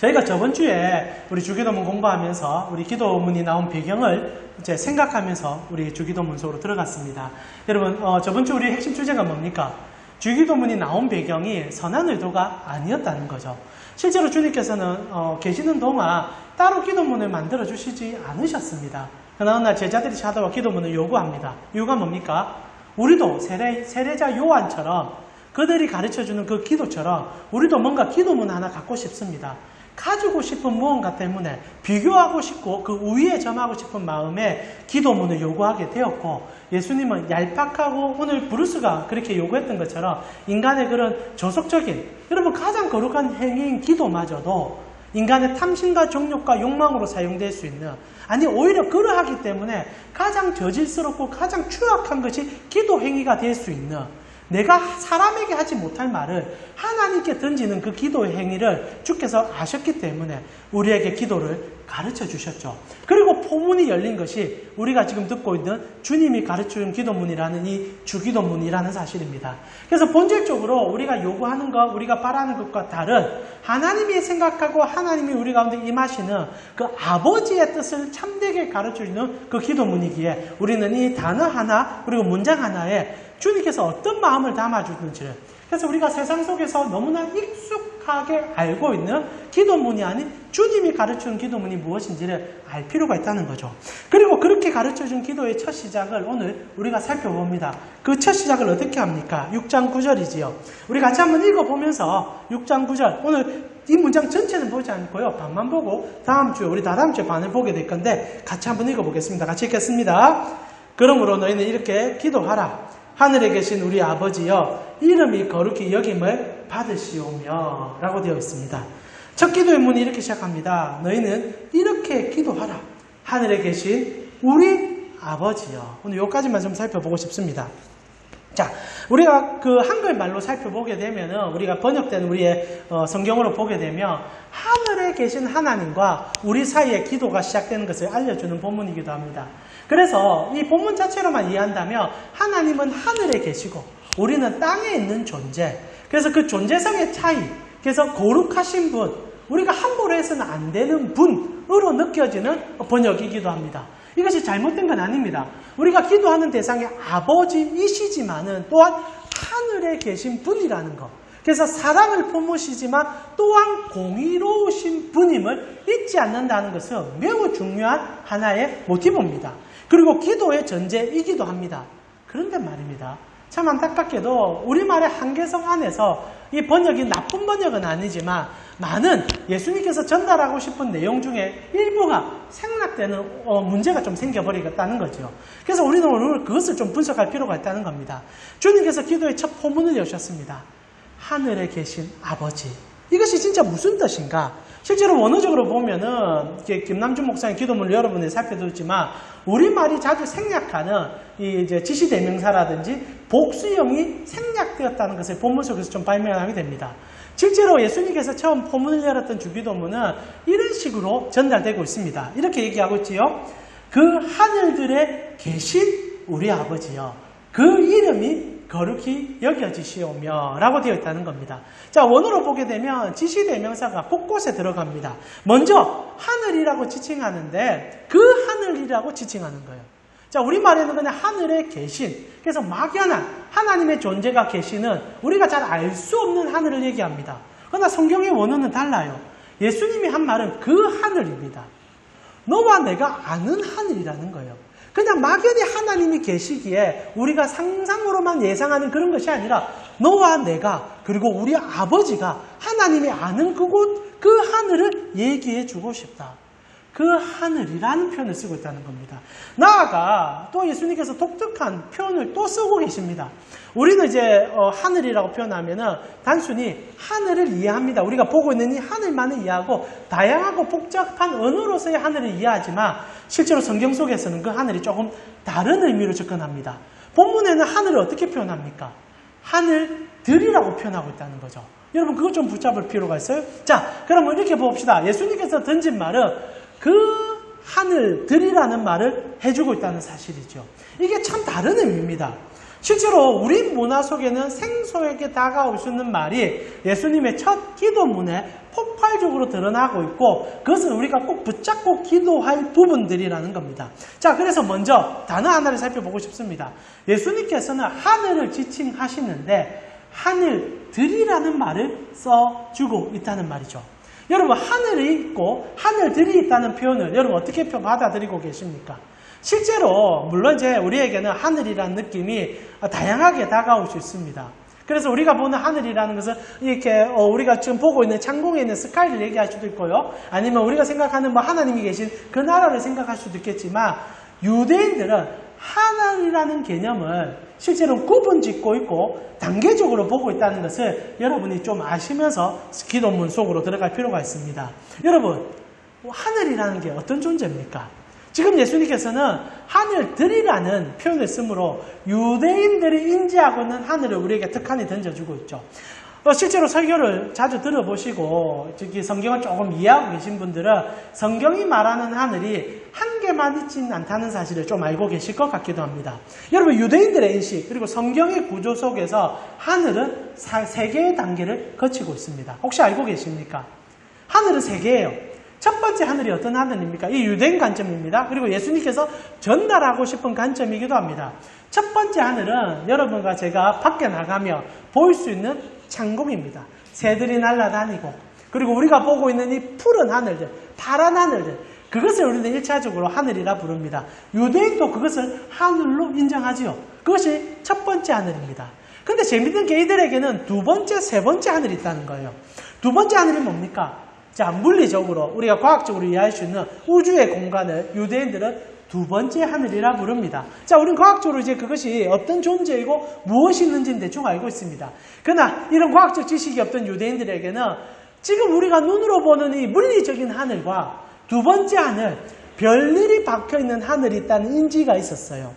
저희가 저번 주에 우리 주기도문 공부하면서 우리 기도문이 나온 배경을 이제 생각하면서 우리 주기도문 속으로 들어갔습니다. 여러분, 저번 주 우리 핵심 주제가 뭡니까? 주기도문이 나온 배경이 선한 의도가 아니었다는 거죠. 실제로 주님께서는 계시는 동안 따로 기도문을 만들어 주시지 않으셨습니다. 그러나 어느 날 제자들이 찾아와 기도문을 요구합니다. 이유가 뭡니까? 우리도 세례자 요한처럼 그들이 가르쳐주는 그 기도처럼 우리도 뭔가 기도문 하나 갖고 싶습니다. 가지고 싶은 무언가 때문에 비교하고 싶고 그 우위에 점하고 싶은 마음에 기도문을 요구하게 되었고, 예수님은 얄팍하고 오늘 브루스가 그렇게 요구했던 것처럼 인간의 그런 저속적인, 여러분 가장 거룩한 행위인 기도마저도 인간의 탐심과 정욕과 욕망으로 사용될 수 있는, 아니 오히려 그러하기 때문에 가장 저질스럽고 가장 추악한 것이 기도 행위가 될 수 있는, 내가 사람에게 하지 못할 말을 하나님께 던지는 그 기도의 행위를 주께서 아셨기 때문에 우리에게 기도를 가르쳐 주셨죠. 그리고 포문이 열린 것이 우리가 지금 듣고 있는 주님이 가르쳐준 기도문이라는 이 주기도문이라는 사실입니다. 그래서 본질적으로 우리가 요구하는 것, 우리가 바라는 것과 다른 하나님이 생각하고 하나님이 우리 가운데 임하시는 그 아버지의 뜻을 참되게 가르쳐주는 그 기도문이기에 우리는 이 단어 하나 그리고 문장 하나에 주님께서 어떤 마음을 담아주는지를, 그래서 우리가 세상 속에서 너무나 익숙하게 알고 있는 기도문이 아닌 주님이 가르쳐준 기도문이 무엇인지를 알 필요가 있다는 거죠. 그리고 그렇게 가르쳐준 기도의 첫 시작을 오늘 우리가 살펴봅니다. 그 첫 시작을 어떻게 합니까? 6장 9절이지요. 우리 같이 한번 읽어보면서 6장 9절, 오늘 이 문장 전체는 보지 않고요, 반만 보고 다음 주에, 우리 다음 주에 반을 보게 될 건데 같이 한번 읽어보겠습니다. 같이 읽겠습니다. 그러므로 너희는 이렇게 기도하라. 하늘에 계신 우리 아버지여, 이름이 거룩히 여김을 받으시오며 라고 되어 있습니다. 첫 기도의 문이 이렇게 시작합니다. 너희는 이렇게 기도하라. 하늘에 계신 우리 아버지여. 오늘 여기까지만 좀 살펴보고 싶습니다. 자, 우리가 그 한글말로 살펴보게 되면, 우리가 번역된 우리의 성경으로 보게 되면 하늘에 계신 하나님과 우리 사이에 기도가 시작되는 것을 알려주는 본문이기도 합니다. 그래서 이 본문 자체로만 이해한다면 하나님은 하늘에 계시고 우리는 땅에 있는 존재, 그래서 그 존재성의 차이, 그래서 거룩하신 분, 우리가 함부로 해서는 안 되는 분으로 느껴지는 번역이기도 합니다. 이것이 잘못된 건 아닙니다. 우리가 기도하는 대상이 아버지이시지만은 또한 하늘에 계신 분이라는 것, 그래서 사랑을 품으시지만 또한 공의로우신 분임을 잊지 않는다는 것은 매우 중요한 하나의 모티브입니다. 그리고 기도의 전제이기도 합니다. 그런데 말입니다, 참 안타깝게도 우리말의 한계성 안에서 이 번역이 나쁜 번역은 아니지만 많은 예수님께서 전달하고 싶은 내용 중에 일부가 생략되는 문제가 좀 생겨버리겠다는 거죠. 그래서 우리는 오늘 그것을 좀 분석할 필요가 있다는 겁니다. 주님께서 기도의 첫 포문을 여셨습니다. 하늘에 계신 아버지. 이것이 진짜 무슨 뜻인가? 실제로 원어적으로 보면은 김남준 목사님 기도문을 여러분이 살펴뒀지만 우리말이 자주 생략하는 이 이제 지시대명사라든지 복수형이 생략되었다는 것을 본문 속에서 좀 발견하게 됩니다. 실제로 예수님께서 처음 포문을 열었던 주기도문은 이런 식으로 전달되고 있습니다. 이렇게 얘기하고 있지요. 그 하늘들에 계신 우리 아버지여, 그 이름이 거룩히 여겨지시오며 라고 되어 있다는 겁니다. 자, 원어로 보게 되면 지시대명사가 곳곳에 들어갑니다. 먼저 하늘이라고 지칭하는데 그 하늘이라고 지칭하는 거예요. 자, 우리말에는 그냥 하늘에 계신, 그래서 막연한 하나님의 존재가 계시는 우리가 잘 알 수 없는 하늘을 얘기합니다. 그러나 성경의 원어는 달라요. 예수님이 한 말은 그 하늘입니다. 너와 내가 아는 하늘이라는 거예요. 그냥 막연히 하나님이 계시기에 우리가 상상으로만 예상하는 그런 것이 아니라 너와 내가 그리고 우리 아버지가 하나님이 아는 그곳, 그 하늘을 얘기해 주고 싶다. 그 하늘이라는 표현을 쓰고 있다는 겁니다. 나아가 또 예수님께서 독특한 표현을 또 쓰고 계십니다. 우리는 이제 하늘이라고 표현하면은 단순히 하늘을 이해합니다. 우리가 보고 있는 이 하늘만을 이해하고 다양하고 복잡한 언어로서의 하늘을 이해하지만 실제로 성경 속에서는 그 하늘이 조금 다른 의미로 접근합니다. 본문에는 하늘을 어떻게 표현합니까? 하늘들이라고 표현하고 있다는 거죠. 여러분 그것 좀 붙잡을 필요가 있어요. 자, 그러면 이렇게 봅시다. 예수님께서 던진 말은 그 하늘들이라는 말을 해주고 있다는 사실이죠. 이게 참 다른 의미입니다. 실제로 우리 문화 속에는 생소하게 다가올 수 있는 말이 예수님의 첫 기도문에 폭발적으로 드러나고 있고 그것은 우리가 꼭 붙잡고 기도할 부분들이라는 겁니다. 자, 그래서 먼저 단어 하나를 살펴보고 싶습니다. 예수님께서는 하늘을 지칭하시는데 하늘들이라는 말을 써주고 있다는 말이죠. 여러분, 하늘이 있고 하늘들이 있다는 표현을 여러분 어떻게 받아들이고 계십니까? 실제로 물론 이제 우리에게는 하늘이라는 느낌이 다양하게 다가올 수 있습니다. 그래서 우리가 보는 하늘이라는 것은 이렇게 우리가 지금 보고 있는 창공에 있는 스카이를 얘기할 수도 있고요. 아니면 우리가 생각하는 하나님이 계신 그 나라를 생각할 수도 있겠지만 유대인들은 하늘이라는 개념을 실제로 구분짓고 있고 단계적으로 보고 있다는 것을 여러분이 좀 아시면서 기도문 속으로 들어갈 필요가 있습니다. 여러분, 하늘이라는 게 어떤 존재입니까? 지금 예수님께서는 하늘들이라는 표현을 쓰므로 유대인들이 인지하고 있는 하늘을 우리에게 특한히 던져주고 있죠. 실제로 설교를 자주 들어보시고 특히 성경을 조금 이해하고 계신 분들은 성경이 말하는 하늘이 한 개만 있지는 않다는 사실을 좀 알고 계실 것 같기도 합니다. 여러분, 유대인들의 인식 그리고 성경의 구조 속에서 하늘은 세 개의 단계를 거치고 있습니다. 혹시 알고 계십니까? 하늘은 세 개예요. 첫 번째 하늘이 어떤 하늘입니까? 이 유대인 관점입니다. 그리고 예수님께서 전달하고 싶은 관점이기도 합니다. 첫 번째 하늘은 여러분과 제가 밖에 나가며 볼 수 있는 창공입니다. 새들이 날아다니고 그리고 우리가 보고 있는 이 푸른 하늘들, 파란 하늘들, 그것을 우리는 1차적으로 하늘이라 부릅니다. 유대인도 그것을 하늘로 인정하지요. 그것이 첫 번째 하늘입니다. 근데 재밌는 게 이들에게는 두 번째, 세 번째 하늘이 있다는 거예요. 두 번째 하늘이 뭡니까? 자, 물리적으로 우리가 과학적으로 이해할 수 있는 우주의 공간을 유대인들은 두 번째 하늘이라 부릅니다. 자, 우리는 과학적으로 이제 그것이 어떤 존재이고 무엇이 있는지는 대충 알고 있습니다. 그러나 이런 과학적 지식이 없던 유대인들에게는 지금 우리가 눈으로 보는 이 물리적인 하늘과 두 번째 하늘, 별일이 박혀있는 하늘이 있다는 인지가 있었어요.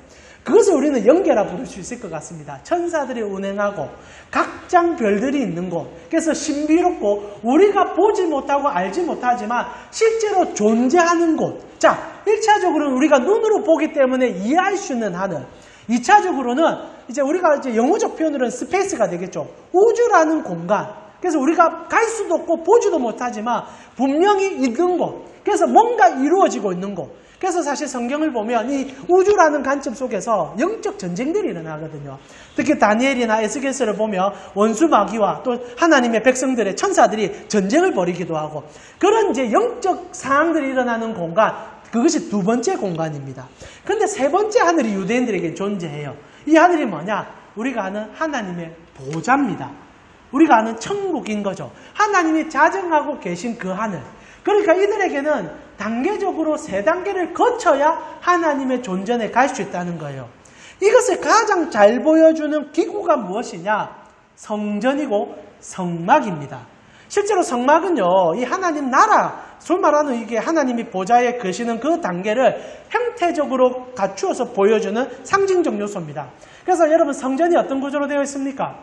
그것을 우리는 영계라 부를 수 있을 것 같습니다. 천사들이 운행하고 각장 별들이 있는 곳. 그래서 신비롭고 우리가 보지 못하고 알지 못하지만 실제로 존재하는 곳. 자, 1차적으로는 우리가 눈으로 보기 때문에 이해할 수 있는 하늘. 2차적으로는 이제 우리가 이제 영어적 표현으로는 스페이스가 되겠죠. 우주라는 공간. 그래서 우리가 갈 수도 없고 보지도 못하지만 분명히 있는 곳. 그래서 뭔가 이루어지고 있는 곳. 그래서 사실 성경을 보면 이 우주라는 관점 속에서 영적 전쟁들이 일어나거든요. 특히 다니엘이나 에스겔서를 보면 원수 마귀와 또 하나님의 백성들의 천사들이 전쟁을 벌이기도 하고 그런 이제 영적 상황들이 일어나는 공간, 그것이 두 번째 공간입니다. 그런데 세 번째 하늘이 유대인들에게 존재해요. 이 하늘이 뭐냐? 우리가 아는 하나님의 보좌입니다. 우리가 아는 천국인 거죠. 하나님이 자정하고 계신 그 하늘. 그러니까 이들에게는 단계적으로 세 단계를 거쳐야 하나님의 존전에 갈 수 있다는 거예요. 이것을 가장 잘 보여주는 기구가 무엇이냐? 성전이고 성막입니다. 실제로 성막은요, 이 하나님 나라, 소위 말하는 이게 하나님이 보좌에 계시는 그 단계를 형태적으로 갖추어서 보여주는 상징적 요소입니다. 그래서 여러분, 성전이 어떤 구조로 되어 있습니까?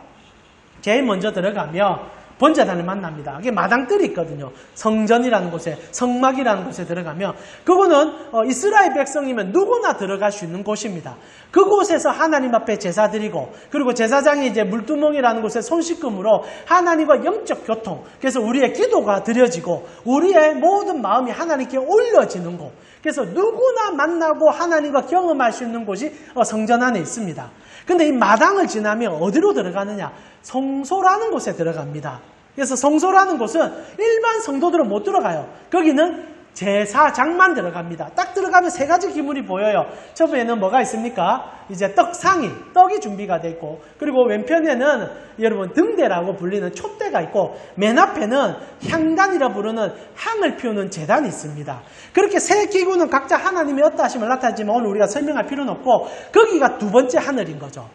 제일 먼저 들어가면 번제단을 만납니다. 이게 마당들이 있거든요. 성전이라는 곳에, 성막이라는 곳에 들어가면 그거는 이스라엘 백성이면 누구나 들어갈 수 있는 곳입니다. 그곳에서 하나님 앞에 제사 드리고 그리고 제사장이 이제 물두멍이라는 곳에 손 씻음으로 하나님과 영적 교통, 그래서 우리의 기도가 드려지고 우리의 모든 마음이 하나님께 올려지는 곳, 그래서 누구나 만나고 하나님과 경험할 수 있는 곳이 성전 안에 있습니다. 근데 이 마당을 지나면 어디로 들어가느냐? 성소라는 곳에 들어갑니다. 그래서 성소라는 곳은 일반 성도들은 못 들어가요. 거기는 제사장만 들어갑니다. 딱 들어가면 세 가지 기물이 보여요. 처음에는 뭐가 있습니까? 이제 떡상이, 떡이 준비가 되어 있고, 그리고 왼편에는 여러분 등대라고 불리는 촛대가 있고, 맨 앞에는 향단이라 부르는 향을 피우는 제단이 있습니다. 그렇게 세 기구는 각자 하나님의 어떠하심을 나타내지만 오늘 우리가 설명할 필요는 없고, 거기가 두 번째 하늘인 거죠.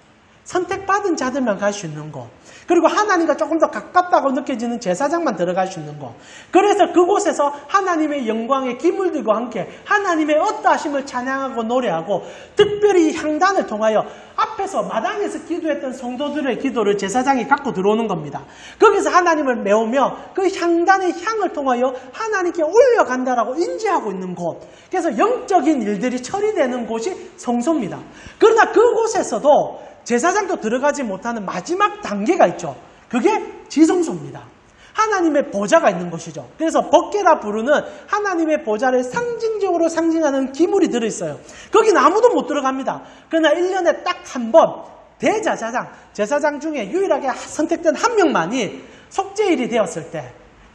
선택받은 자들만 갈 수 있는 곳. 그리고 하나님과 조금 더 가깝다고 느껴지는 제사장만 들어갈 수 있는 곳. 그래서 그곳에서 하나님의 영광의 기물들과 함께 하나님의 어떠하심을 찬양하고 노래하고 특별히 향단을 통하여 앞에서 마당에서 기도했던 성도들의 기도를 제사장이 갖고 들어오는 겁니다. 거기서 하나님을 메우며 그 향단의 향을 통하여 하나님께 올려간다라고 인지하고 있는 곳. 그래서 영적인 일들이 처리되는 곳이 성소입니다. 그러나 그곳에서도 제사장도 들어가지 못하는 마지막 단계가 있죠. 그게 지성소입니다. 하나님의 보좌가 있는 곳이죠. 그래서 법궤라 부르는 하나님의 보좌를 상징적으로 상징하는 기물이 들어있어요. 거긴 아무도 못 들어갑니다. 그러나 1년에 딱 한 번 대제사장, 제사장 중에 유일하게 선택된 한 명만이 속죄일이 되었을 때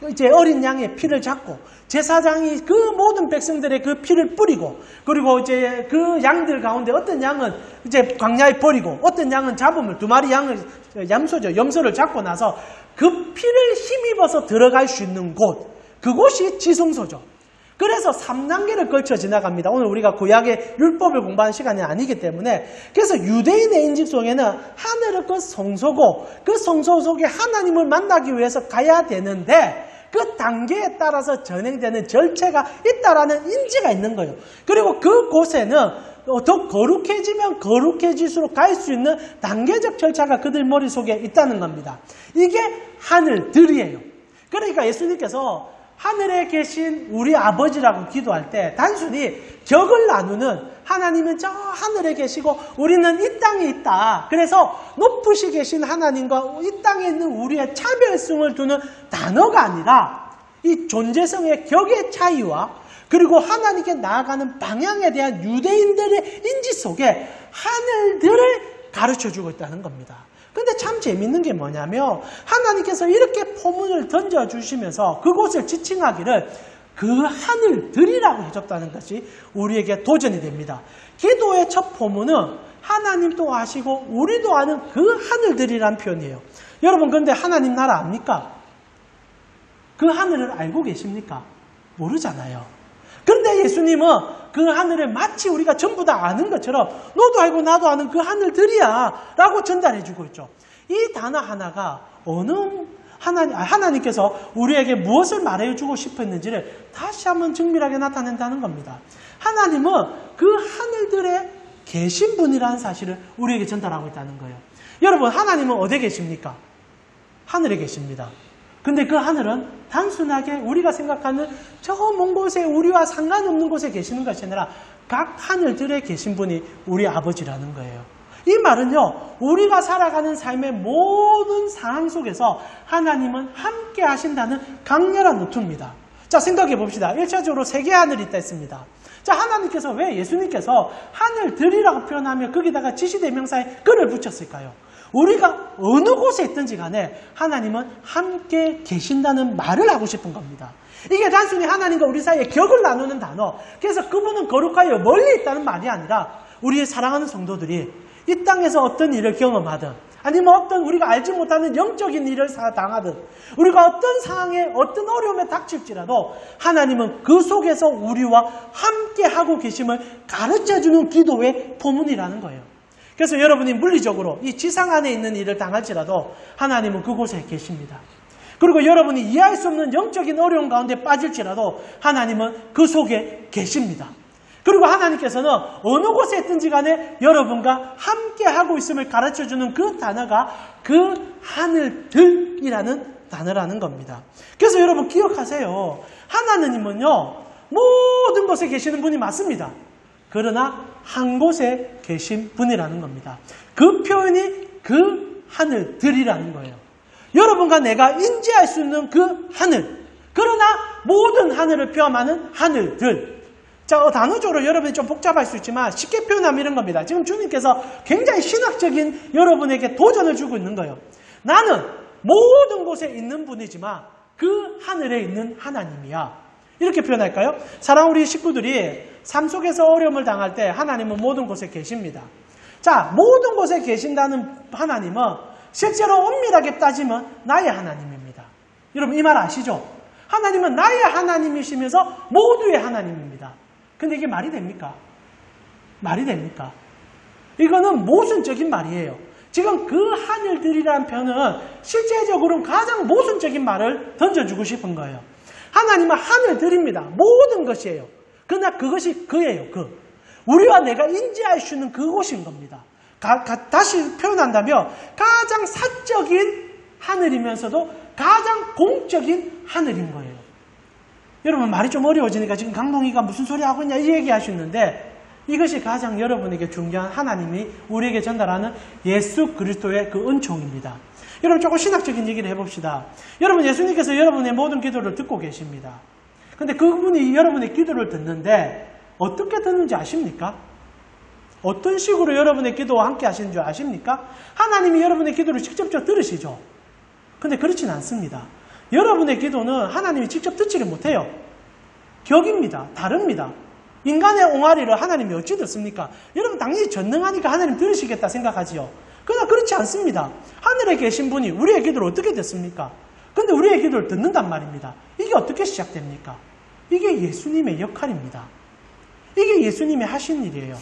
이제 어린 양의 피를 잡고 제사장이 그 모든 백성들의 그 피를 뿌리고, 그리고 이제 그 양들 가운데 어떤 양은 이제 광야에 버리고 어떤 양은 잡음을, 2마리 양을 염소를 잡고 나서 그 피를 힘입어서 들어갈 수 있는 곳, 그곳이 지성소죠. 그래서 3단계를 걸쳐 지나갑니다. 오늘 우리가 구약의 율법을 공부하는 시간이 아니기 때문에, 그래서 유대인의 인식 속에는 하늘은 그 성소고, 그 성소 속에 하나님을 만나기 위해서 가야 되는데 그 단계에 따라서 진행되는 절차가 있다라는 인지가 있는 거예요. 그리고 그곳에는 더 거룩해지면 거룩해질수록 갈 수 있는 단계적 절차가 그들 머릿속에 있다는 겁니다. 이게 하늘들이에요. 그러니까 예수님께서 하늘에 계신 우리 아버지라고 기도할 때 단순히 격을 나누는, 하나님은 저 하늘에 계시고 우리는 이 땅에 있다, 그래서 높으시 계신 하나님과 이 땅에 있는 우리의 차별성을 두는 단어가 아니라 이 존재성의 격의 차이와 그리고 하나님께 나아가는 방향에 대한 유대인들의 인지 속에 하늘들을 가르쳐주고 있다는 겁니다. 근데 참 재밌는 게 뭐냐면, 하나님께서 이렇게 포문을 던져주시면서 그곳을 지칭하기를 그 하늘들이라고 해줬다는 것이 우리에게 도전이 됩니다. 기도의 첫 포문은 하나님도 아시고 우리도 아는 그 하늘들이란 표현이에요. 여러분, 그런데 하나님 나라 압니까? 그 하늘을 알고 계십니까? 모르잖아요. 그런데 예수님은 그 하늘을 마치 우리가 전부 다 아는 것처럼 너도 알고 나도 아는 그 하늘들이야 라고 전달해주고 있죠. 이 단어 하나가 하나님께서 우리에게 무엇을 말해주고 싶었는지를 다시 한번 정밀하게 나타낸다는 겁니다. 하나님은 그 하늘들에 계신 분이라는 사실을 우리에게 전달하고 있다는 거예요. 여러분, 하나님은 어디에 계십니까? 하늘에 계십니다. 근데 그 하늘은 단순하게 우리가 생각하는 저 먼 곳에 우리와 상관없는 곳에 계시는 것이 아니라 각 하늘들에 계신 분이 우리 아버지라는 거예요. 이 말은요, 우리가 살아가는 삶의 모든 상황 속에서 하나님은 함께 하신다는 강렬한 노트입니다. 자, 생각해 봅시다. 1차적으로 세 개의 하늘이 있다 했습니다. 자, 하나님께서 왜 예수님께서 하늘들이라고 표현하며 거기다가 지시대명사에 그를 붙였을까요? 우리가 어느 곳에 있든지 간에 하나님은 함께 계신다는 말을 하고 싶은 겁니다. 이게 단순히 하나님과 우리 사이에 격을 나누는 단어, 그래서 그분은 거룩하여 멀리 있다는 말이 아니라 우리의 사랑하는 성도들이 이 땅에서 어떤 일을 경험하든, 아니면 어떤 우리가 알지 못하는 영적인 일을 당하든, 우리가 어떤 상황에 어떤 어려움에 닥칠지라도 하나님은 그 속에서 우리와 함께 하고 계심을 가르쳐주는 기도의 포문이라는 거예요. 그래서 여러분이 물리적으로 이 지상 안에 있는 일을 당할지라도 하나님은 그곳에 계십니다. 그리고 여러분이 이해할 수 없는 영적인 어려움 가운데 빠질지라도 하나님은 그 속에 계십니다. 그리고 하나님께서는 어느 곳에 있든지 간에 여러분과 함께 하고 있음을 가르쳐주는 그 단어가 그 하늘들이라는 단어라는 겁니다. 그래서 여러분 기억하세요. 하나님은요, 모든 곳에 계시는 분이 맞습니다. 그러나 한 곳에 계신 분이라는 겁니다. 그 표현이 그 하늘들이라는 거예요. 여러분과 내가 인지할 수 있는 그 하늘, 그러나 모든 하늘을 포함하는 하늘들. 자, 단어적으로 여러분이 좀 복잡할 수 있지만 쉽게 표현하면 이런 겁니다. 지금 주님께서 굉장히 신학적인 여러분에게 도전을 주고 있는 거예요. 나는 모든 곳에 있는 분이지만 그 하늘에 있는 하나님이야. 이렇게 표현할까요? 사랑하는 우리 식구들이 삶 속에서 어려움을 당할 때 하나님은 모든 곳에 계십니다. 자, 모든 곳에 계신다는 하나님은 실제로 엄밀하게 따지면 나의 하나님입니다. 여러분, 이 말 아시죠? 하나님은 나의 하나님이시면서 모두의 하나님입니다. 근데 이게 말이 됩니까? 말이 됩니까? 이거는 모순적인 말이에요. 지금 그 하늘들이라는 표현은 실제적으로는 가장 모순적인 말을 던져주고 싶은 거예요. 하나님은 하늘들입니다. 모든 것이에요. 그러나 그것이 그예요. 우리와 내가 인지할 수 있는 그곳인 겁니다. 다시 표현한다면 가장 사적인 하늘이면서도 가장 공적인 하늘인 거예요. 여러분, 말이 좀 어려워지니까 지금 강동이가 무슨 소리 하고 있냐 이 얘기 하시는데, 이것이 가장 여러분에게 중요한 하나님이 우리에게 전달하는 예수 그리스도의 그 은총입니다. 여러분 조금 신학적인 얘기를 해봅시다. 여러분 예수님께서 여러분의 모든 기도를 듣고 계십니다. 근데 그분이 여러분의 기도를 듣는데 어떻게 듣는지 아십니까? 어떤 식으로 여러분의 기도와 함께 하시는 줄 아십니까? 하나님이 여러분의 기도를 직접적으로 들으시죠. 근데 그렇진 않습니다. 여러분의 기도는 하나님이 직접 듣지를 못해요. 격입니다. 다릅니다. 인간의 옹알이를 하나님이 어찌 듣습니까? 여러분 당연히 전능하니까 하나님 들으시겠다 생각하지요. 그러나 그렇지 않습니다. 하늘에 계신 분이 우리의 기도를 어떻게 듣습니까? 근데 우리의 기도를 듣는단 말입니다. 이게 어떻게 시작됩니까? 이게 예수님의 역할입니다. 이게 예수님이 하신 일이에요.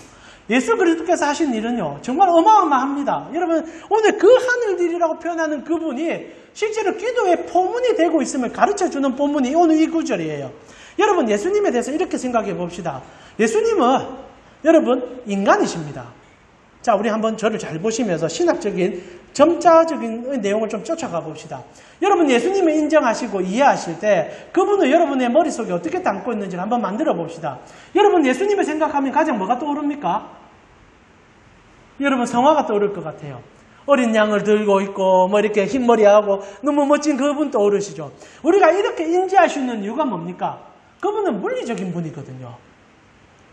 예수 그리스도께서 하신 일은요, 정말 어마어마합니다. 여러분, 오늘 그 하늘들이라고 표현하는 그분이 실제로 기도의 포문이 되고 있음을 가르쳐주는 본문이 오늘 이 구절이에요. 여러분, 예수님에 대해서 이렇게 생각해 봅시다. 예수님은 여러분, 인간이십니다. 자, 우리 한번 저를 잘 보시면서 신학적인, 점자적인 내용을 좀 쫓아가 봅시다. 여러분, 예수님을 인정하시고 이해하실 때 그분을 여러분의 머릿속에 어떻게 담고 있는지를 한번 만들어 봅시다. 여러분, 예수님을 생각하면 가장 뭐가 떠오릅니까? 여러분, 성화가 떠오를 것 같아요. 어린 양을 들고 있고 뭐 이렇게 흰머리하고 너무 멋진 그분 떠오르시죠. 우리가 이렇게 인지할 수 있는 이유가 뭡니까? 그분은 물리적인 분이거든요.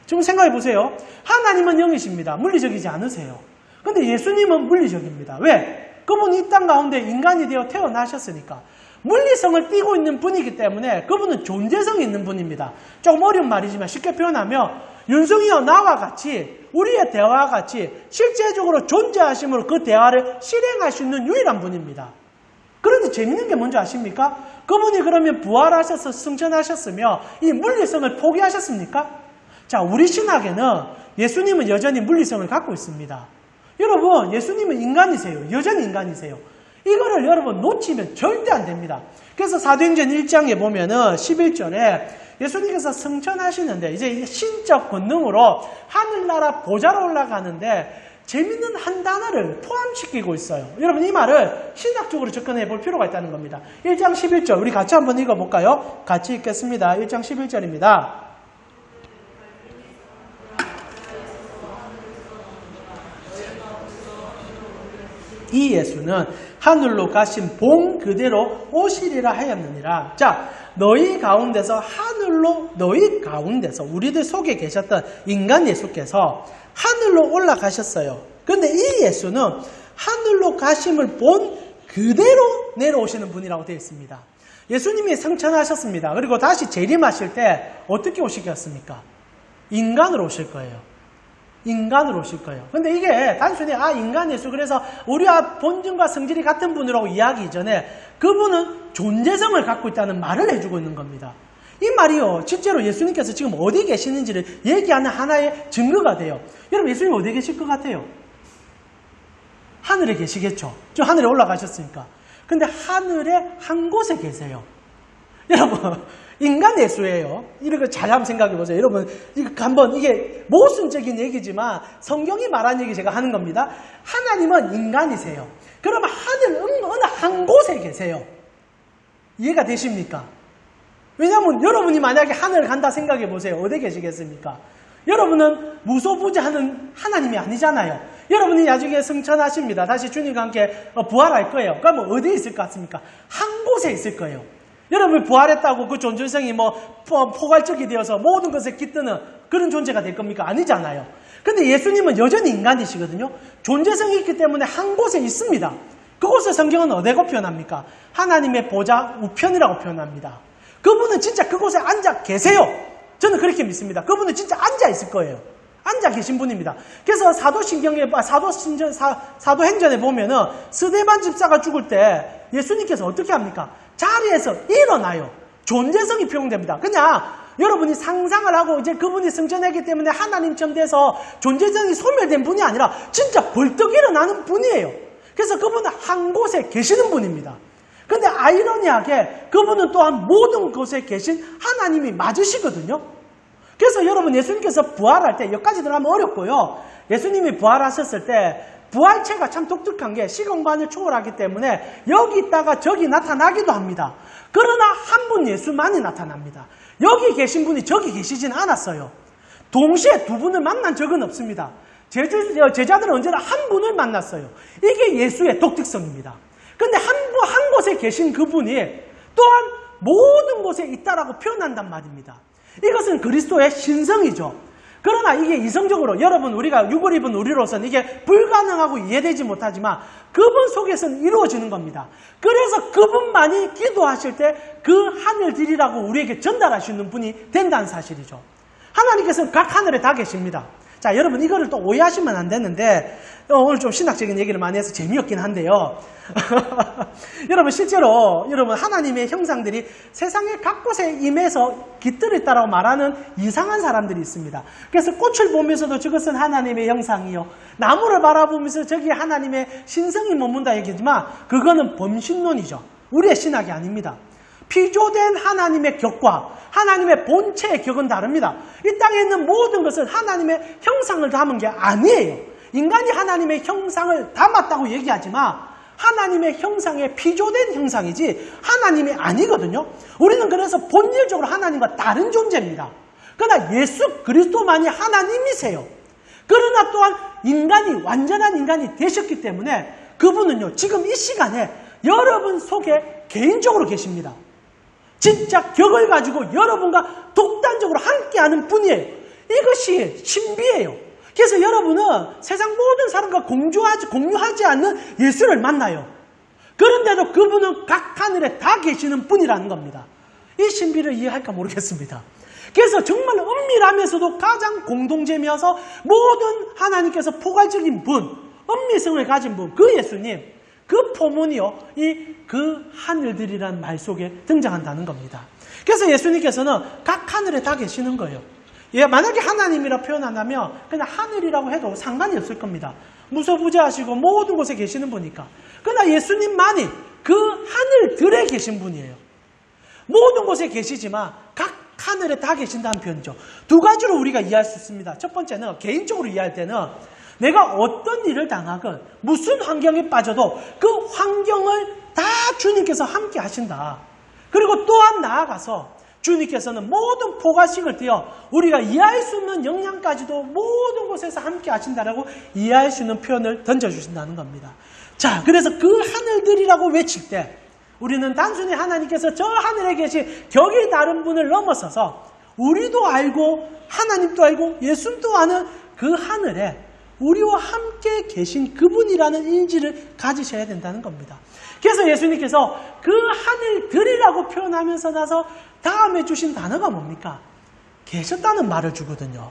좀 생각해 보세요. 하나님은 영이십니다. 물리적이지 않으세요. 근데 예수님은 물리적입니다. 왜? 그분이 이 땅 가운데 인간이 되어 태어나셨으니까. 물리성을 띠고 있는 분이기 때문에 그분은 존재성이 있는 분입니다. 조금 어려운 말이지만 쉽게 표현하면 윤성이와 나와 같이 우리의 대화와 같이 실제적으로 존재하심으로 그 대화를 실행할 수 있는 유일한 분입니다. 그런데 재밌는 게 뭔지 아십니까? 그분이 그러면 부활하셔서 승천하셨으며 이 물리성을 포기하셨습니까? 자, 우리 신학에는 예수님은 여전히 물리성을 갖고 있습니다. 여러분, 예수님은 인간이세요. 여전히 인간이세요. 이거를 여러분 놓치면 절대 안 됩니다. 그래서 사도행전 1장에 보면은 11절에 예수님께서 승천하시는데 이제 신적 권능으로 하늘나라 보좌로 올라가는데 재밌는 한 단어를 포함시키고 있어요. 여러분 이 말을 신학적으로 접근해 볼 필요가 있다는 겁니다. 1장 11절 우리 같이 한번 읽어볼까요? 같이 읽겠습니다. 1장 11절입니다. 이 예수는 하늘로 가신 본 그대로 오시리라 하였느니라. 자, 너희 가운데서 너희 가운데서 우리들 속에 계셨던 인간 예수께서 하늘로 올라가셨어요. 그런데 이 예수는 하늘로 가심을 본 그대로 내려오시는 분이라고 되어 있습니다. 예수님이 승천하셨습니다. 그리고 다시 재림하실 때 어떻게 오시겠습니까? 인간으로 오실 거예요. 인간으로 오실 거예요. 근데 이게 단순히 인간 예수 그래서 우리와 본질과 성질이 같은 분이라고 이야기 이전에 그분은 존재성을 갖고 있다는 말을 해주고 있는 겁니다. 이 말이요. 실제로 예수님께서 지금 어디 계시는지를 얘기하는 하나의 증거가 돼요. 여러분 예수님 어디 계실 것 같아요? 하늘에 계시겠죠. 저 하늘에 올라가셨으니까. 근데 하늘에 한 곳에 계세요. 여러분 인간 예수예요. 이렇게 잘 한번 생각해 보세요. 여러분, 이게 모순적인 얘기지만 성경이 말한 얘기 제가 하는 겁니다. 하나님은 인간이세요. 그러면 어느 한 곳에 계세요. 이해가 되십니까? 왜냐하면 여러분이 만약에 하늘을 간다 생각해 보세요. 어디 계시겠습니까? 여러분은 무소부지하는 하나님이 아니잖아요. 여러분이 나중에 승천하십니다. 다시 주님과 함께 부활할 거예요. 그러면 어디에 있을 것 같습니까? 한 곳에 있을 거예요. 여러분이 부활했다고 그 존재성이 포괄적이 되어서 모든 것에 깃드는 그런 존재가 될 겁니까? 아니잖아요. 근데 예수님은 여전히 인간이시거든요. 존재성이 있기 때문에 한 곳에 있습니다. 그곳을 성경은 어디라고 표현합니까? 하나님의 보좌 우편이라고 표현합니다. 그분은 진짜 그곳에 앉아 계세요. 저는 그렇게 믿습니다. 그분은 진짜 앉아 있을 거예요. 앉아 계신 분입니다. 그래서 사도행전에 보면은 스데반 집사가 죽을 때 예수님께서 어떻게 합니까? 자리에서 일어나요. 존재성이 표현됩니다. 그냥 여러분이 상상을 하고 이제 그분이 승천했기 때문에 하나님처럼 돼서 존재성이 소멸된 분이 아니라 진짜 벌떡 일어나는 분이에요. 그래서 그분은 한 곳에 계시는 분입니다. 근데 아이러니하게 그분은 또한 모든 곳에 계신 하나님이 맞으시거든요. 그래서 여러분 예수님께서 부활할 때 여기까지 들어가면 어렵고요. 예수님이 부활하셨을 때 부활체가 참 독특한 게 시공간을 초월하기 때문에 여기 있다가 저기 나타나기도 합니다. 그러나 한 분 예수만이 나타납니다. 여기 계신 분이 저기 계시진 않았어요. 동시에 두 분을 만난 적은 없습니다. 제자들은 언제나 한 분을 만났어요. 이게 예수의 독특성입니다. 근데 한 곳에 계신 그분이 또한 모든 곳에 있다라고 표현한단 말입니다. 이것은 그리스도의 신성이죠. 그러나 이게 이성적으로 여러분 우리가 육을 입은 우리로서는 이게 불가능하고 이해되지 못하지만 그분 속에서는 이루어지는 겁니다. 그래서 그분만이 기도하실 때 그 하늘들이라고 우리에게 전달하시는 분이 된다는 사실이죠. 하나님께서는 각 하늘에 다 계십니다. 자, 여러분 이거를 또 오해하시면 안 되는데 오늘 좀 신학적인 얘기를 많이 해서 재미없긴 한데요. 여러분 실제로 여러분 하나님의 형상들이 세상의 각곳에 임해서 깃들었다라고 말하는 이상한 사람들이 있습니다. 그래서 꽃을 보면서도 저것은 하나님의 형상이요. 나무를 바라보면서 저기 하나님의 신성이 머문다 얘기지만 그거는 범신론이죠. 우리의 신학이 아닙니다. 피조된 하나님의 격과 하나님의 본체의 격은 다릅니다. 이 땅에 있는 모든 것은 하나님의 형상을 담은 게 아니에요. 인간이 하나님의 형상을 담았다고 얘기하지만 하나님의 형상의 피조된 형상이지 하나님이 아니거든요. 우리는 그래서 본질적으로 하나님과 다른 존재입니다. 그러나 예수 그리스도만이 하나님이세요. 그러나 또한 인간이 완전한 인간이 되셨기 때문에 그분은요 지금 이 시간에 여러분 속에 개인적으로 계십니다. 진짜 격을 가지고 여러분과 독단적으로 함께하는 분이에요. 이것이 신비예요. 그래서 여러분은 세상 모든 사람과 공유하지 않는 예수를 만나요. 그런데도 그분은 각 하늘에 다 계시는 분이라는 겁니다. 이 신비를 이해할까 모르겠습니다. 그래서 정말 은밀하면서도 가장 공동체면서 모든 하나님께서 포괄적인 분, 은밀성을 가진 분, 그 예수님, 그 포문이요, 그 하늘들이라는 말 속에 등장한다는 겁니다. 그래서 예수님께서는 각 하늘에 다 계시는 거예요. 만약에 하나님이라 표현한다면 그냥 하늘이라고 해도 상관이 없을 겁니다. 무소부재하시고 모든 곳에 계시는 분이니까. 그러나 예수님만이 그 하늘들에 계신 분이에요. 모든 곳에 계시지만 각 하늘에 다 계신다는 표현이죠. 두 가지로 우리가 이해할 수 있습니다. 첫 번째는 개인적으로 이해할 때는 내가 어떤 일을 당하건 무슨 환경에 빠져도 그 환경을 다 주님께서 함께 하신다. 그리고 또한 나아가서 주님께서는 모든 포괄식을 띄어 우리가 이해할 수 없는 영향까지도 모든 곳에서 함께 하신다라고 이해할 수 있는 표현을 던져주신다는 겁니다. 자, 그래서 그 하늘들이라고 외칠 때 우리는 단순히 하나님께서 저 하늘에 계신 격이 다른 분을 넘어서서 우리도 알고 하나님도 알고 예수도 아는 그 하늘에 우리와 함께 계신 그분이라는 인지를 가지셔야 된다는 겁니다. 그래서 예수님께서 그 하늘들이라고 표현하면서 나서 다음에 주신 단어가 뭡니까? 계셨다는 말을 주거든요.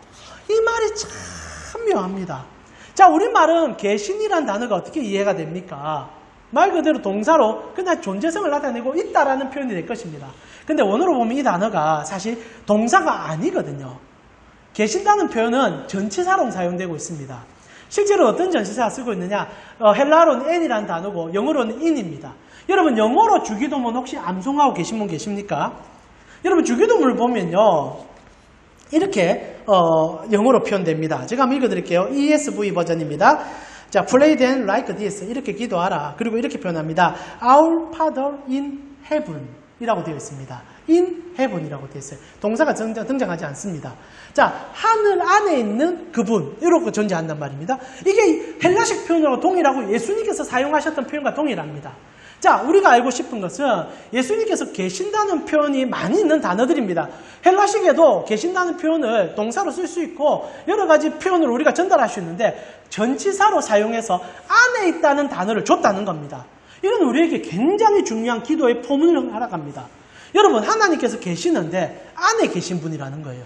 이 말이 참 묘합니다. 자, 우리말은 계신이란 단어가 어떻게 이해가 됩니까? 말 그대로 동사로 그냥 존재성을 나타내고 있다라는 표현이 될 것입니다. 근데 원어로 보면 이 단어가 사실 동사가 아니거든요. 계신다는 표현은 전치사로 사용되고 있습니다. 실제로 어떤 전치사가 쓰고 있느냐? 헬라어로는 n이라는 단어고 영어로는 in입니다. 여러분 영어로 주기도문 혹시 암송하고 계신 분 계십니까? 여러분 주기도문을 보면요 이렇게 영어로 표현됩니다. 제가 한번 읽어드릴게요. ESV 버전입니다. 자, pray then like this 이렇게 기도하라. 그리고 이렇게 표현합니다. Our Father in heaven 이라고 되어 있습니다. in heaven이라고 되어 있어요. 동사가 등장하지 않습니다. 자, 하늘 안에 있는 그분 이렇게 존재한단 말입니다. 이게 헬라식 표현으로 동일하고 예수님께서 사용하셨던 표현과 동일합니다. 자, 우리가 알고 싶은 것은 예수님께서 계신다는 표현이 많이 있는 단어들입니다. 헬라식에도 계신다는 표현을 동사로 쓸 수 있고 여러 가지 표현을 우리가 전달할 수 있는데 전치사로 사용해서 안에 있다는 단어를 줬다는 겁니다. 이건 우리에게 굉장히 중요한 기도의 포문을 알아갑니다. 여러분 하나님께서 계시는데 안에 계신 분이라는 거예요.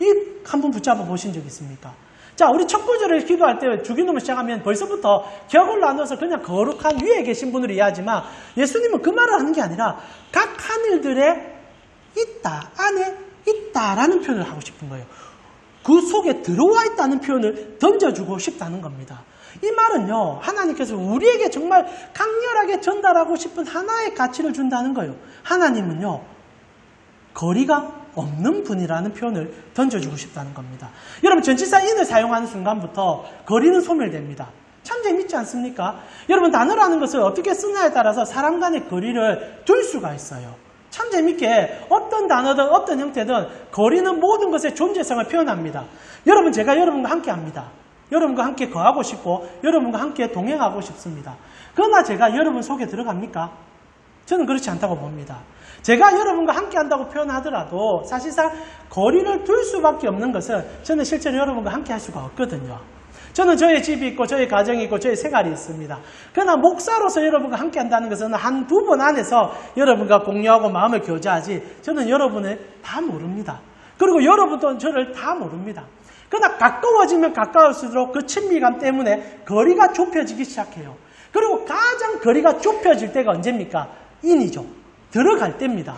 이 한번 붙잡아 보신 적 있습니까? 자, 우리 첫 구절을 기도할 때 주기도문 시작하면 벌써부터 격을 나눠서 그냥 거룩한 위에 계신 분을 이해하지만 예수님은 그 말을 하는 게 아니라 각 하늘들에 있다, 안에 있다라는 표현을 하고 싶은 거예요. 그 속에 들어와 있다는 표현을 던져주고 싶다는 겁니다. 이 말은요, 하나님께서 우리에게 정말 강렬하게 전달하고 싶은 하나의 가치를 준다는 거예요. 하나님은요, 거리가 없는 분이라는 표현을 던져주고 싶다는 겁니다. 여러분 전치사 in을 사용하는 순간부터 거리는 소멸됩니다. 참 재밌지 않습니까? 여러분 단어라는 것을 어떻게 쓰냐에 따라서 사람 간의 거리를 둘 수가 있어요. 참 재밌게 어떤 단어든 어떤 형태든 거리는 모든 것의 존재성을 표현합니다. 여러분, 제가 여러분과 함께 합니다. 여러분과 함께 거하고 싶고 여러분과 함께 동행하고 싶습니다. 그러나 제가 여러분 속에 들어갑니까? 저는 그렇지 않다고 봅니다. 제가 여러분과 함께 한다고 표현하더라도 사실상 거리를 둘 수밖에 없는 것은 저는 실제로 여러분과 함께 할 수가 없거든요. 저는 저의 집이 있고 저의 가정이 있고 저의 생활이 있습니다. 그러나 목사로서 여러분과 함께 한다는 것은 한 두 번 안에서 여러분과 공유하고 마음을 교제하지 저는 여러분을 다 모릅니다. 그리고 여러분도 저를 다 모릅니다. 그러나 가까워지면 가까울수록 그 친밀감 때문에 거리가 좁혀지기 시작해요. 그리고 가장 거리가 좁혀질 때가 언제입니까? 인이죠. 들어갈 때입니다.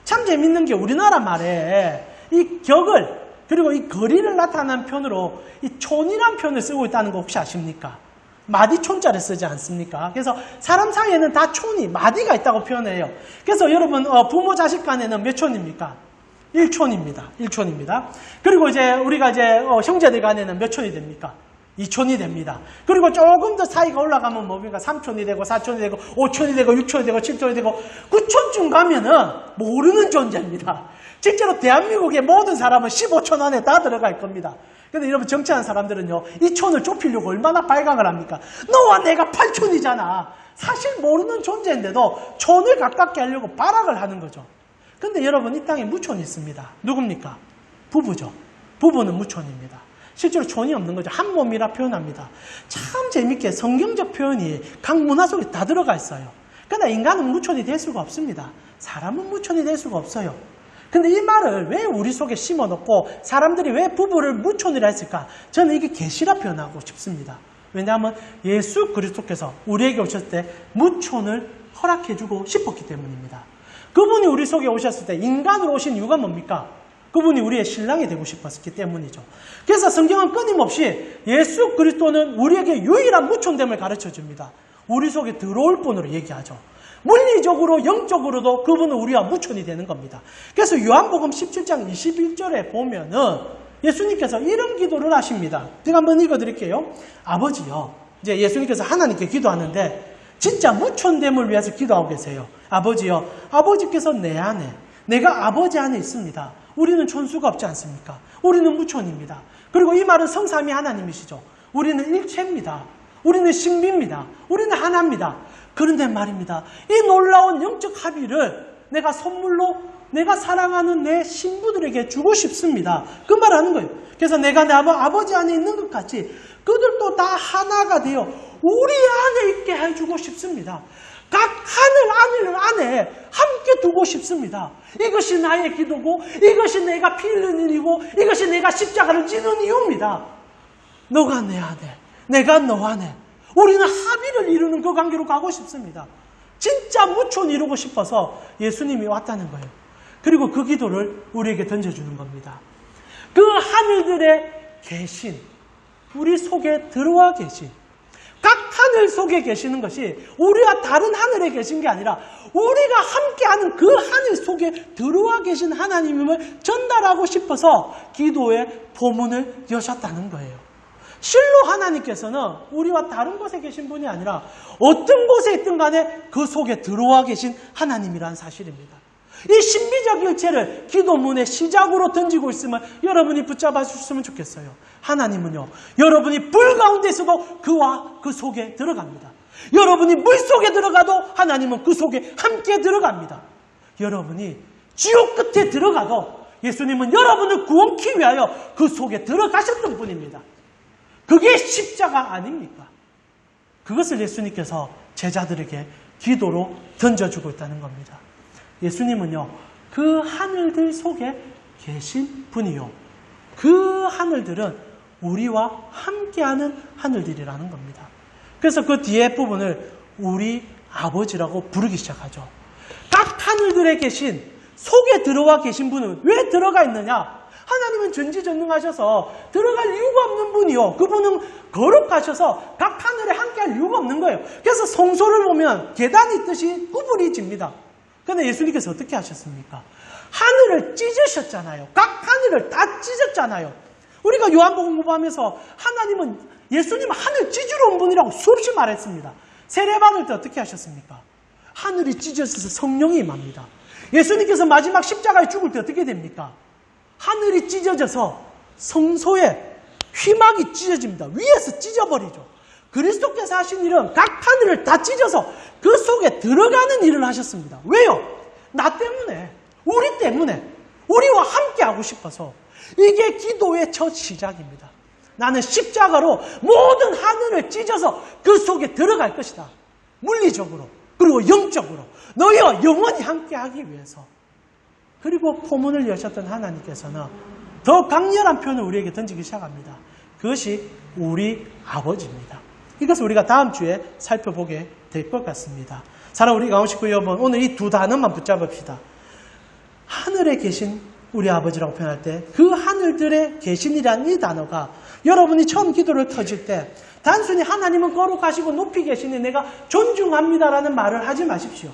참 재밌는 게 우리나라 말에 이 격을 그리고 이 거리를 나타내는 표현으로 이 촌이란 표현을 쓰고 있다는 거 혹시 아십니까? 마디촌자를 쓰지 않습니까? 그래서 사람 사이에는 다 촌이, 마디가 있다고 표현해요. 그래서 여러분 부모 자식 간에는 몇 촌입니까? 1촌입니다. 1촌입니다. 그리고 이제 우리가 이제 형제들 간에는 몇 촌이 됩니까? 2촌이 됩니다. 그리고 조금 더 사이가 올라가면 뭡니까? 3촌이 되고 4촌이 되고 5촌이 되고 6촌이 되고 7촌이 되고 9촌쯤 가면은 모르는 존재입니다. 실제로 대한민국의 모든 사람은 15촌 안에 다 들어갈 겁니다. 근데 여러분 정치하는 사람들은요, 이 촌을 좁히려고 얼마나 발각을 합니까? 너와 내가 8촌이잖아. 사실 모르는 존재인데도 촌을 가깝게 하려고 발악을 하는 거죠. 근데 여러분 이 땅에 무촌이 있습니다. 누굽니까? 부부죠. 부부는 무촌입니다. 실제로 촌이 없는 거죠. 한 몸이라 표현합니다. 참 재밌게 성경적 표현이 각 문화 속에 다 들어가 있어요. 그러나 인간은 무촌이 될 수가 없습니다. 사람은 무촌이 될 수가 없어요. 근데 이 말을 왜 우리 속에 심어놓고 사람들이 왜 부부를 무촌이라 했을까? 저는 이게 계시라 표현하고 싶습니다. 왜냐하면 예수 그리스도께서 우리에게 오셨을 때 무촌을 허락해주고 싶었기 때문입니다. 그분이 우리 속에 오셨을 때 인간으로 오신 이유가 뭡니까? 그분이 우리의 신랑이 되고 싶었기 때문이죠. 그래서 성경은 끊임없이 예수 그리스도는 우리에게 유일한 무촌됨을 가르쳐줍니다. 우리 속에 들어올 분으로 얘기하죠. 물리적으로 영적으로도 그분은 우리와 무촌이 되는 겁니다. 그래서 요한복음 17장 21절에 보면은 예수님께서 이런 기도를 하십니다. 제가 한번 읽어드릴게요. 아버지요. 이제 예수님께서 하나님께 기도하는데 진짜 무촌됨을 위해서 기도하고 계세요. 아버지요. 아버지께서 내 안에, 내가 아버지 안에 있습니다. 우리는 촌수가 없지 않습니까? 우리는 무촌입니다. 그리고 이 말은 성삼위 하나님이시죠. 우리는 일체입니다. 우리는 신비입니다. 우리는 하나입니다. 그런데 말입니다. 이 놀라운 영적 합의를 내가 선물로 내가 사랑하는 내 신부들에게 주고 싶습니다. 그 말하는 거예요. 그래서 내가 내 아버지 안에 있는 것 같이 그들도 다 하나가 되어 우리 안에 있게 해주고 싶습니다. 각 하늘 안에 함께 두고 싶습니다. 이것이 나의 기도고 이것이 내가 피 흘리는 일이고 이것이 내가 십자가를 지는 이유입니다. 너가 내 안에, 내가 너 안에 우리는 합의를 이루는 그 관계로 가고 싶습니다. 진짜 무촌 이루고 싶어서 예수님이 왔다는 거예요. 그리고 그 기도를 우리에게 던져주는 겁니다. 그 하늘들에 계신, 우리 속에 들어와 계신, 각 하늘 속에 계시는 것이 우리와 다른 하늘에 계신 게 아니라 우리가 함께하는 그 하늘 속에 들어와 계신 하나님을 전달하고 싶어서 기도의 포문을 여셨다는 거예요. 실로 하나님께서는 우리와 다른 곳에 계신 분이 아니라 어떤 곳에 있든 간에 그 속에 들어와 계신 하나님이라는 사실입니다. 이 신비적 일체를 기도문의 시작으로 던지고 있으면 여러분이 붙잡아 주셨으면 좋겠어요. 하나님은요, 여러분이 불 가운데서도 그와 그 속에 들어갑니다. 여러분이 물 속에 들어가도 하나님은 그 속에 함께 들어갑니다. 여러분이 지옥 끝에 들어가도 예수님은 여러분을 구원하기 위하여 그 속에 들어가셨던 분입니다. 그게 십자가 아닙니까? 그것을 예수님께서 제자들에게 기도로 던져주고 있다는 겁니다. 예수님은요, 그 하늘들 속에 계신 분이요. 그 하늘들은 우리와 함께하는 하늘들이라는 겁니다. 그래서 그 뒤에 부분을 우리 아버지라고 부르기 시작하죠. 각 하늘들에 계신, 속에 들어와 계신 분은 왜 들어가 있느냐? 하나님은 전지전능하셔서 들어갈 이유가 없는 분이요. 그분은 거룩하셔서 각 하늘에 함께할 이유가 없는 거예요. 그래서 성소를 보면 계단이 있듯이 구분이 집니다. 그런데 예수님께서 어떻게 하셨습니까? 하늘을 찢으셨잖아요. 각 하늘을 다 찢었잖아요. 우리가 요한복음 공부하면서 예수님은 하늘 찢으러 온 분이라고 수없이 말했습니다. 세례받을 때 어떻게 하셨습니까? 하늘이 찢어져서 성령이 임합니다. 예수님께서 마지막 십자가에 죽을 때 어떻게 됩니까? 하늘이 찢어져서 성소에 휘막이 찢어집니다. 위에서 찢어버리죠. 그리스도께서 하신 일은 각 하늘을 다 찢어서 그 속에 들어가는 일을 하셨습니다. 왜요? 나 때문에, 우리 때문에, 우리와 함께 하고 싶어서. 이게 기도의 첫 시작입니다. 나는 십자가로 모든 하늘을 찢어서 그 속에 들어갈 것이다. 물리적으로, 그리고 영적으로 너희와 영원히 함께 하기 위해서. 그리고 포문을 여셨던 하나님께서는 더 강렬한 표현을 우리에게 던지기 시작합니다. 그것이 우리 아버지입니다. 이것을 우리가 다음 주에 살펴보게 될 것 같습니다. 사랑하는 우리 가운식구 여러분, 오늘 이 두 단어만 붙잡읍시다. 하늘에 계신 우리 아버지라고 표현할 때 그 하늘들에 계신이라는 이 단어가 여러분이 처음 기도를 터질 때 단순히 하나님은 거룩하시고 높이 계시니 내가 존중합니다라는 말을 하지 마십시오.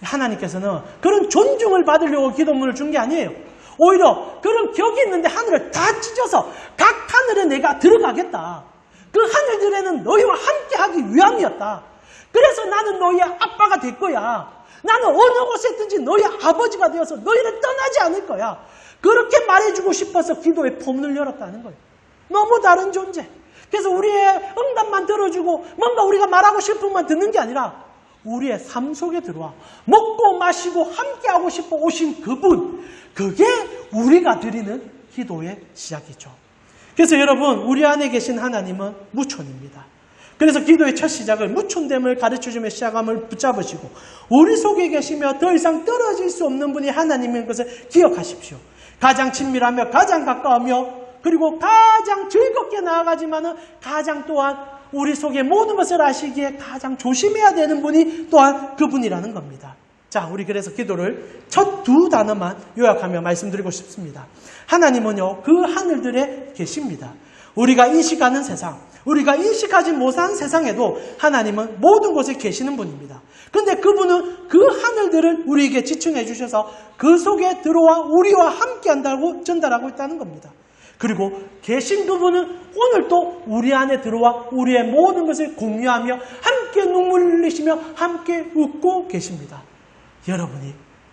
하나님께서는 그런 존중을 받으려고 기도문을 준 게 아니에요. 오히려 그런 격이 있는데 하늘을 다 찢어서 각 하늘에 내가 들어가겠다. 그 하늘들에는 너희와 함께 하기 위함이었다. 그래서 나는 너희의 아빠가 될 거야. 나는 어느 곳에 있든지 너희 아버지가 되어서 너희를 떠나지 않을 거야. 그렇게 말해주고 싶어서 기도의 포문을 열었다는 거예요. 너무 다른 존재. 그래서 우리의 응답만 들어주고 뭔가 우리가 말하고 싶은 것만 듣는 게 아니라 우리의 삶 속에 들어와 먹고 마시고 함께하고 싶어 오신 그분, 그게 우리가 드리는 기도의 시작이죠. 그래서 여러분, 우리 안에 계신 하나님은 무촌입니다. 그래서 기도의 첫 시작을 무촌됨을 가르쳐주며 시작함을 붙잡으시고 우리 속에 계시며 더 이상 떨어질 수 없는 분이 하나님인 것을 기억하십시오. 가장 친밀하며 가장 가까우며 그리고 가장 즐겁게 나아가지만은 가장 또한 우리 속에 모든 것을 아시기에 가장 조심해야 되는 분이 또한 그분이라는 겁니다. 자, 우리 그래서 기도를 첫 두 단어만 요약하며 말씀드리고 싶습니다. 하나님은요, 그 하늘들에 계십니다. 우리가 인식하는 세상, 우리가 인식하지 못한 세상에도 하나님은 모든 곳에 계시는 분입니다. 그런데 그분은 그 하늘들을 우리에게 지칭해 주셔서 그 속에 들어와 우리와 함께 한다고 전달하고 있다는 겁니다. 그리고 계신 그분은 오늘도 우리 안에 들어와 우리의 모든 것을 공유하며 함께 눈물 흘리시며 함께 웃고 계십니다. 여러분이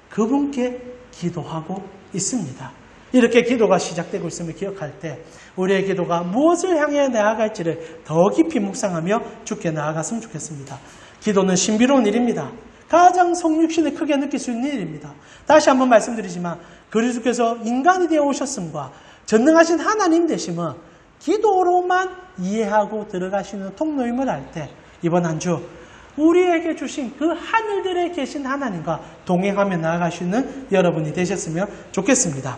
그분께 기도하고 있습니다. 이렇게 기도가 시작되고 있음을 기억할 때 우리의 기도가 무엇을 향해 나아갈지를 더 깊이 묵상하며 주께 나아갔으면 좋겠습니다. 기도는 신비로운 일입니다. 가장 성육신을 크게 느낄 수 있는 일입니다. 다시 한번 말씀드리지만 그리스도께서 인간이 되어 오셨음과 전능하신 하나님 되심은 기도로만 이해하고 들어가시는 통로임을 알 때 이번 한 주 우리에게 주신 그 하늘들에 계신 하나님과 동행하며 나아가시는 여러분이 되셨으면 좋겠습니다.